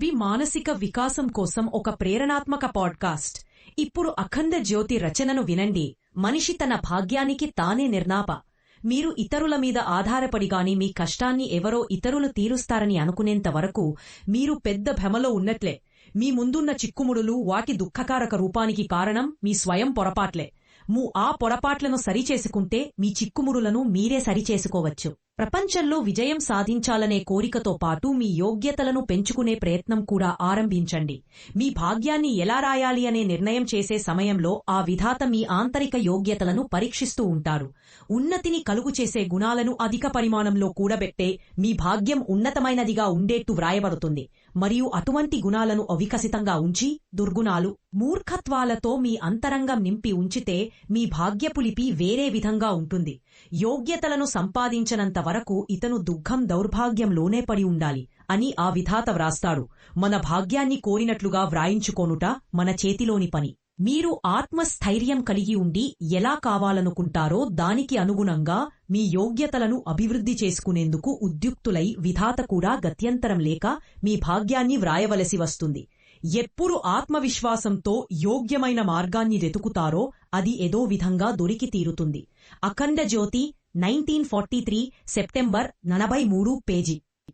పృథ్వీ మానసిక వికాసం కోసం ఒక ప్రేరణాత్మక పాడ్కాస్ట్. ఇప్పుడు అఖండ జ్యోతి రచనను వినండి. మనిషి తన భాగ్యానికి తానే నిర్ణాప. మీరు ఇతరుల మీద ఆధారపడిగాని మీ కష్టాన్ని ఎవరో ఇతరులు తీరుస్తారని అనుకునేంత వరకు మీరు పెద్ద భ్రమలో ఉన్నట్లే. మీ ముందున్న చిక్కుముడులు, వాటి దుఃఖకారక రూపానికి కారణం మీ స్వయం పొరపాట్లే. ఆ పొరపాట్లను సరిచేసుకుంటే మీ చిక్కుముడులను మీరే సరిచేసుకోవచ్చు. ప్రపంచంలో విజయం సాధించాలనే కోరికతో పాటు మీ యోగ్యతలను పెంచుకునే ప్రయత్నం కూడా ఆరంభించండి. మీ భాగ్యాన్ని ఎలా రాయాలి అనే నిర్ణయం చేసే సమయంలో ఆ విధాత మీ ఆంతరిక యోగ్యతలను పరీక్షిస్తూ ఉంటారు. ఉన్నతిని కలుగుచేసే గుణాలను అధిక పరిమాణంలో కూడబెట్టే మీ భాగ్యం ఉన్నతమైనదిగా ఉండేట్టు వ్రాయబడుతుంది. మరియు అటువంటి గుణాలను అవికసితంగా ఉంచి, దుర్గుణాలు, మూర్ఖత్వాలతో మీ అంతరంగం నింపి ఉంచితే మీ భాగ్యపులిపి వేరే విధంగా ఉంటుంది. యోగ్యతలను సంపాదించనంత వరకు ఇతను దుఃఖం, దౌర్భాగ్యంలోనే పడి ఉండాలి అని ఆ విధాత వ్రాస్తాడు. మన భాగ్యాన్ని కోరినట్లుగా వ్రాయించుకోనుట మన చేతిలోని పని. మీరు ఆత్మస్థైర్యం కలిగి ఉండి ఎలా కావాలనుకుంటారో దానికి అనుగుణంగా మీ యోగ్యతలను అభివృద్ధి చేసుకునేందుకు ఉద్యుక్తులై విధాత కూడా గత్యంతరం లేక మీ భాగ్యాన్ని వ్రాయవలసి వస్తుంది. ఎప్పుడు ఆత్మవిశ్వాసంతో యోగ్యమైన మార్గాన్ని వెతుకుతారో అది ఏదో విధంగా దొరికి తీరుతుంది. అఖండ జ్యోతి 1943 సెప్టెంబర్ 43 పేజీ.